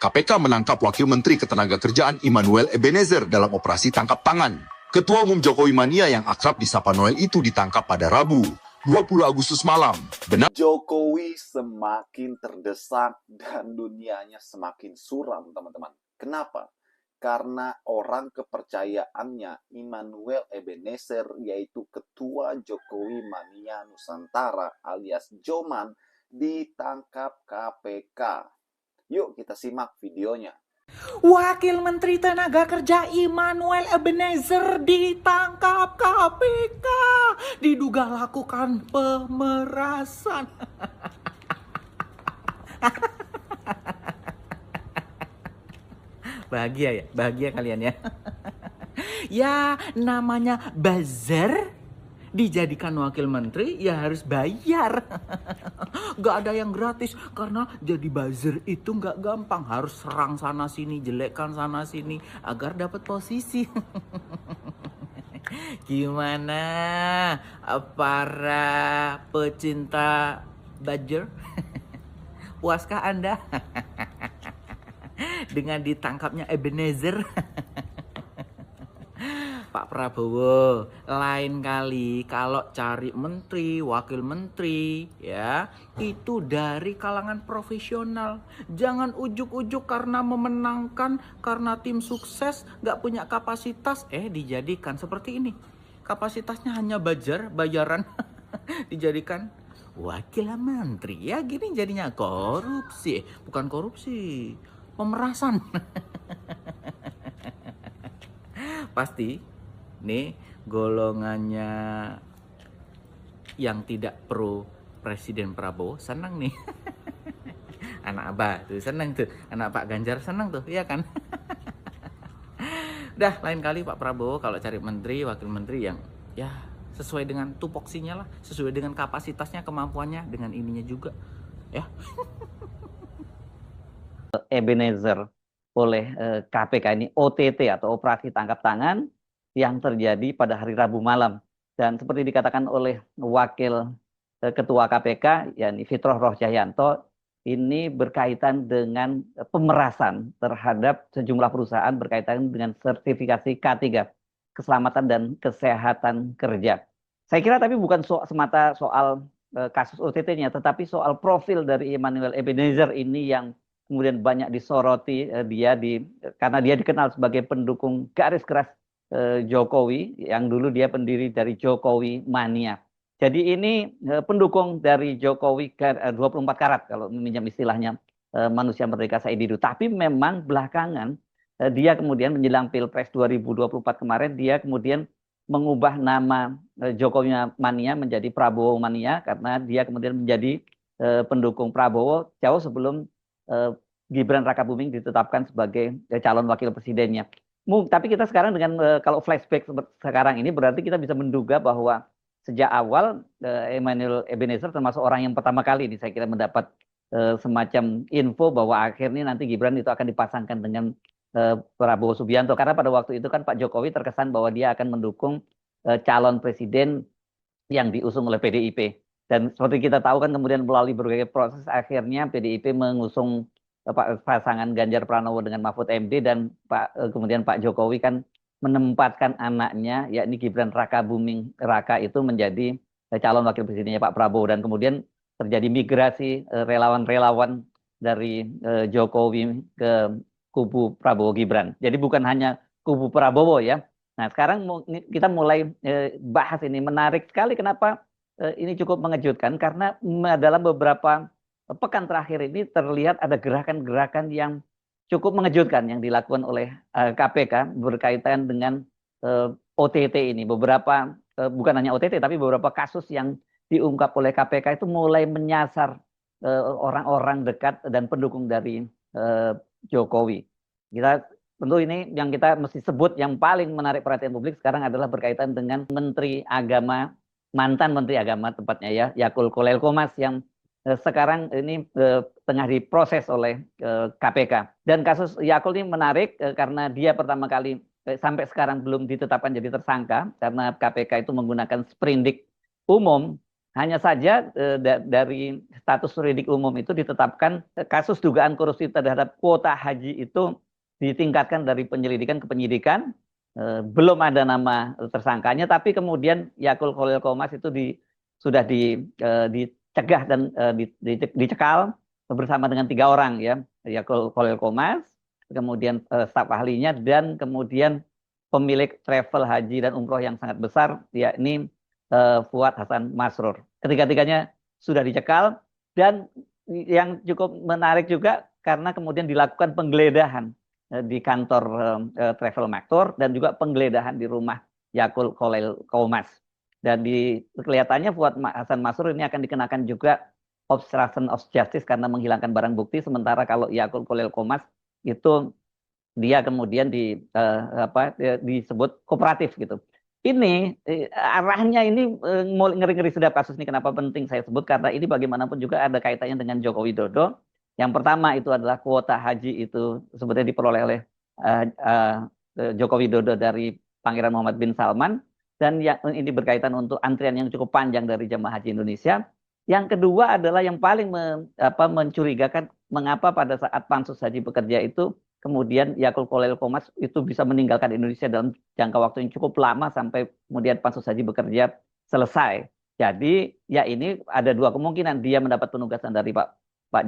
KPK menangkap Wakil Menteri Ketenagakerjaan Immanuel Ebenezer dalam operasi tangkap tangan. Ketua Umum Jokowi Mania yang akrab disapa Noel itu ditangkap pada Rabu, 20 Agustus malam. Benar. Jokowi semakin terdesak dan dunianya semakin suram, teman-teman. Kenapa? Karena orang kepercayaannya Immanuel Ebenezer, yaitu Ketua Jokowi Mania Nusantara alias Joman, ditangkap KPK. Yuk kita simak videonya. Wakil Menteri Tenaga Kerja Immanuel Ebenezer ditangkap KPK, diduga lakukan pemerasan. Bahagia ya, bahagia kalian ya. Ya namanya buzzer, dijadikan wakil menteri ya harus bayar. Gak ada yang gratis, karena jadi buzzer itu gak gampang. Harus serang sana sini, jelekkan sana sini agar dapat posisi. Gimana para pecinta buzzer? Puaskah Anda dengan ditangkapnya Ebenezer? Pak Prabowo, lain kali kalau cari menteri, wakil menteri, ya itu dari kalangan profesional. Jangan ujuk-ujuk karena memenangkan, karena tim sukses, gak punya kapasitas, dijadikan seperti ini. Kapasitasnya hanya bayaran, dijadikan wakil menteri. Ya gini jadinya korupsi, bukan korupsi, pemerasan. Pasti nih golongannya yang tidak pro Presiden Prabowo senang nih. Anak Abah tuh senang tuh, anak Pak Ganjar senang tuh, iya kan? Dah lain kali Pak Prabowo kalau cari menteri, wakil menteri yang ya sesuai dengan tupoksinya lah, sesuai dengan kapasitasnya, kemampuannya, dengan ininya juga ya. Ebenezer oleh KPK ini OTT atau operasi tangkap tangan yang terjadi pada hari Rabu malam. Dan seperti dikatakan oleh Wakil Ketua KPK, yakni Fitroh Rohcahyanto, ini berkaitan dengan pemerasan terhadap sejumlah perusahaan berkaitan dengan sertifikasi K3, keselamatan dan kesehatan kerja. Saya kira tapi bukan semata soal kasus OTT-nya, tetapi soal profil dari Immanuel Ebenezer ini yang kemudian banyak disoroti karena dia dikenal sebagai pendukung garis keras Jokowi, yang dulu dia pendiri dari Jokowi Mania. Jadi ini pendukung dari Jokowi 24 karat kalau meminjam istilahnya manusia merdeka Said Didu. Tapi memang belakangan dia kemudian menjelang Pilpres 2024 kemarin dia kemudian mengubah nama Jokowi Mania menjadi Prabowo Mania, karena dia kemudian menjadi pendukung Prabowo jauh sebelum Gibran Rakabuming ditetapkan sebagai calon wakil presidennya. Tapi kita sekarang dengan kalau flashback sekarang ini berarti kita bisa menduga bahwa sejak awal Immanuel Ebenezer termasuk orang yang pertama kali ini saya kira mendapat semacam info bahwa akhirnya nanti Gibran itu akan dipasangkan dengan Prabowo Subianto, karena pada waktu itu kan Pak Jokowi terkesan bahwa dia akan mendukung calon presiden yang diusung oleh PDIP. Dan seperti kita tahu kan kemudian melalui berbagai proses akhirnya PDIP mengusung pasangan Ganjar Pranowo dengan Mahfud MD, dan kemudian Pak Jokowi kan menempatkan anaknya yakni Gibran Rakabuming Raka itu menjadi calon wakil presidennya Pak Prabowo, dan kemudian terjadi migrasi relawan-relawan dari Jokowi ke kubu Prabowo Gibran. Jadi bukan hanya kubu Prabowo ya. Nah sekarang kita mulai bahas ini, menarik sekali kenapa ini cukup mengejutkan, karena dalam beberapa pekan terakhir ini terlihat ada gerakan-gerakan yang cukup mengejutkan yang dilakukan oleh KPK berkaitan dengan OTT ini. Beberapa, bukan hanya OTT, tapi beberapa kasus yang diungkap oleh KPK itu mulai menyasar orang-orang dekat dan pendukung dari Jokowi. Kita tentu ini yang kita mesti sebut yang paling menarik perhatian publik sekarang adalah berkaitan dengan Menteri Agama, mantan Menteri Agama tepatnya ya, Yakul Kolel Komas, yang sekarang ini tengah diproses oleh KPK. Dan kasus Yakul ini menarik karena dia pertama kali sampai sekarang belum ditetapkan jadi tersangka, karena KPK itu menggunakan sprindik umum Hanya saja dari status juridik umum itu ditetapkan kasus dugaan korupsi terhadap kuota haji itu ditingkatkan dari penyelidikan ke penyidikan. Belum ada nama tersangkanya, tapi kemudian Yakul Khalil Qomas itu sudah dicegah dan dicekal bersama dengan 3 orang ya, Yakul Khalil Qomas, kemudian staf ahlinya, dan kemudian pemilik travel haji dan umroh yang sangat besar, yakni Fuad Hasan Masrur. Ketiga-tiganya sudah dicekal, dan yang cukup menarik juga karena kemudian dilakukan penggeledahan di kantor Travel Maktur dan juga penggeledahan di rumah Yakul Khalil Qomas. Dan kelihatannya Fuad Hasan Masrur ini akan dikenakan juga obstruction of justice karena menghilangkan barang bukti, sementara kalau Yakul Khalil Qomas itu dia kemudian disebut kooperatif gitu. Ini arahnya ini ngeri-ngeri sedap kasus ini. Kenapa penting saya sebut? Karena ini bagaimanapun juga ada kaitannya dengan Joko Widodo. Yang pertama itu adalah kuota haji itu sebetulnya diperoleh oleh Joko Widodo dari Pangeran Muhammad bin Salman, dan yang ini berkaitan untuk antrian yang cukup panjang dari jemaah haji Indonesia. Yang kedua adalah yang paling mencurigakan, mengapa pada saat pansus haji bekerja itu kemudian Yakul Khalil Qomas itu bisa meninggalkan Indonesia dalam jangka waktu yang cukup lama sampai kemudian pansus haji bekerja selesai. Jadi ya ini ada 2 kemungkinan, dia mendapat penugasan dari Pak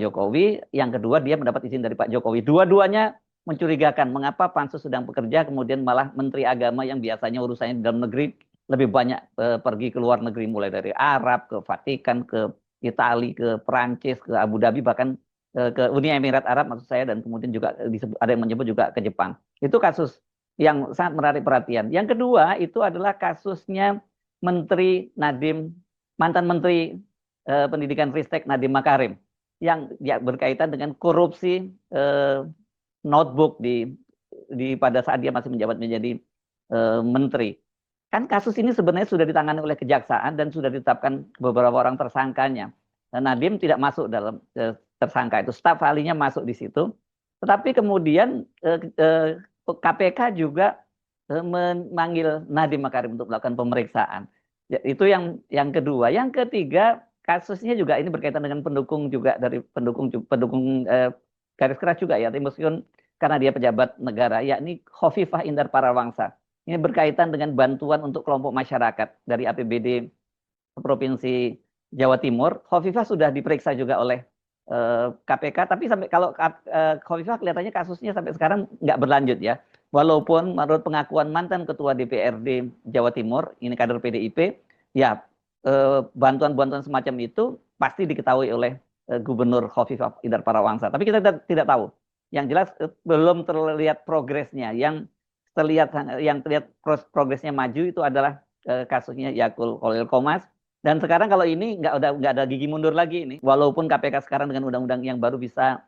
Jokowi, yang kedua dia mendapat izin dari Pak Jokowi. Dua-duanya mencurigakan, mengapa pansus sedang bekerja kemudian malah Menteri Agama yang biasanya urusannya di dalam negeri lebih banyak pergi ke luar negeri, mulai dari Arab, ke Vatikan, ke Italia, ke Perancis, ke Abu Dhabi, bahkan ke Uni Emirat Arab maksud saya, dan kemudian juga ada yang menyebut juga ke Jepang. Itu kasus yang sangat menarik perhatian. Yang kedua itu adalah kasusnya mantan Menteri Pendidikan Ristek Nadiem Makarim, yang ya, berkaitan dengan korupsi notebook pada saat dia masih menjabat menjadi menteri. Kan kasus ini sebenarnya sudah ditangani oleh kejaksaan dan sudah ditetapkan beberapa orang tersangkanya. Nadiem tidak masuk dalam tersangka itu, staf ahlinya masuk di situ. Tetapi kemudian KPK juga memanggil Nadiem Makarim untuk melakukan pemeriksaan. Ya, itu yang kedua. Yang ketiga, kasusnya juga ini berkaitan dengan pendukung juga, dari pendukung garis keras juga ya, meskipun karena dia pejabat negara, yakni Khofifah Indar Parawangsa. Ini berkaitan dengan bantuan untuk kelompok masyarakat dari APBD Provinsi Jawa Timur. Khofifah sudah diperiksa juga oleh KPK, tapi sampai kalau Khofifah kelihatannya kasusnya sampai sekarang nggak berlanjut ya. Walaupun menurut pengakuan mantan Ketua DPRD Jawa Timur, ini kader PDIP, ya bantuan-bantuan semacam itu pasti diketahui oleh Gubernur Khofifah Indar Parawangsa. Tapi kita tidak tahu. Yang jelas belum terlihat progresnya. Yang terlihat progresnya maju itu adalah kasusnya Yakul Khalil Qomas. Dan sekarang kalau ini nggak ada gigi mundur lagi ini. Walaupun KPK sekarang dengan undang-undang yang baru bisa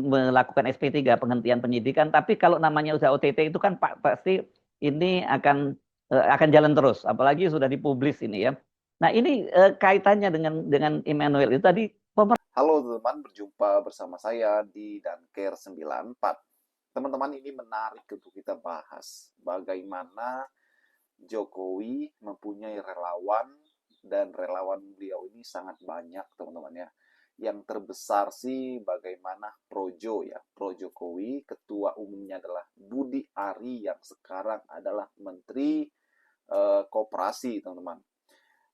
melakukan SP3 penghentian penyidikan, tapi kalau namanya udah OTT itu kan pasti ini akan jalan terus. Apalagi sudah dipublis ini ya. Nah ini kaitannya dengan Immanuel itu tadi. Halo teman-teman, berjumpa bersama saya di Danker 94. Teman-teman, ini menarik untuk kita bahas bagaimana Jokowi mempunyai relawan, dan relawan beliau ini sangat banyak teman-teman ya. Yang terbesar sih bagaimana Projo ya, Pro Jokowi, ketua umumnya adalah Budi Ari yang sekarang adalah Menteri Koperasi teman-teman.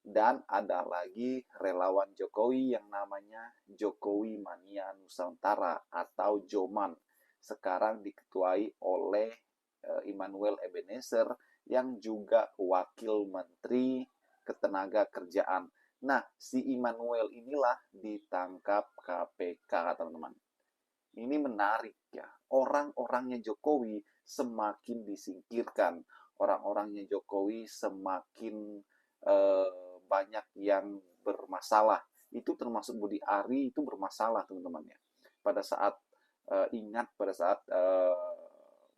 Dan ada lagi relawan Jokowi yang namanya Jokowi Mania Nusantara atau Joman, sekarang diketuai oleh Immanuel Ebenezer yang juga Wakil Menteri Ketenagakerjaan. Nah, si Immanuel inilah ditangkap KPK, teman-teman. Ini menarik ya. Orang-orangnya Jokowi semakin disingkirkan. Orang-orangnya Jokowi semakin banyak yang bermasalah. Itu termasuk Budi Ari itu bermasalah, teman-teman ya. Pada saat ingat pada saat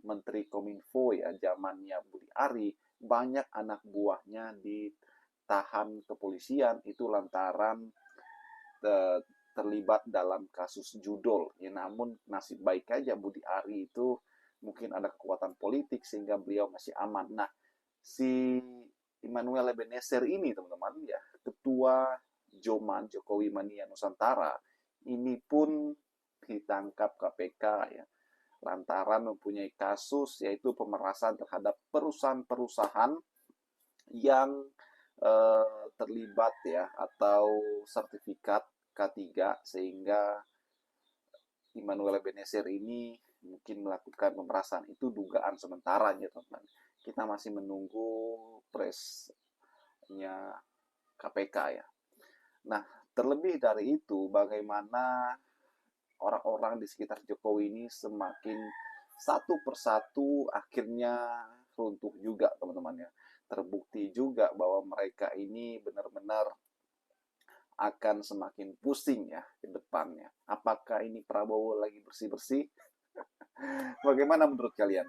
Menteri Kominfo ya, zamannya Budi Ari, banyak anak buahnya ditahan kepolisian itu lantaran terlibat dalam kasus judol. Ya, namun nasib baik aja Budi Ari itu mungkin ada kekuatan politik sehingga beliau masih aman. Nah, si Immanuel Ebenezer ini, teman-teman, ya, ketua Joman Jokowi Mania Nusantara, ini pun ditangkap KPK, ya, lantaran mempunyai kasus yaitu pemerasan terhadap perusahaan-perusahaan yang terlibat, ya, atau sertifikat K3, sehingga Immanuel Ebenezer ini mungkin melakukan pemerasan. Itu dugaan sementara, ya, teman-teman. Kita masih menunggu presnya KPK, ya. Nah, terlebih dari itu, bagaimana orang-orang di sekitar Jokowi ini semakin satu persatu akhirnya runtuh juga, teman-teman, ya. Terbukti juga bahwa mereka ini benar-benar akan semakin pusing, ya, ke depannya. Apakah ini Prabowo lagi bersih-bersih? Bagaimana menurut kalian?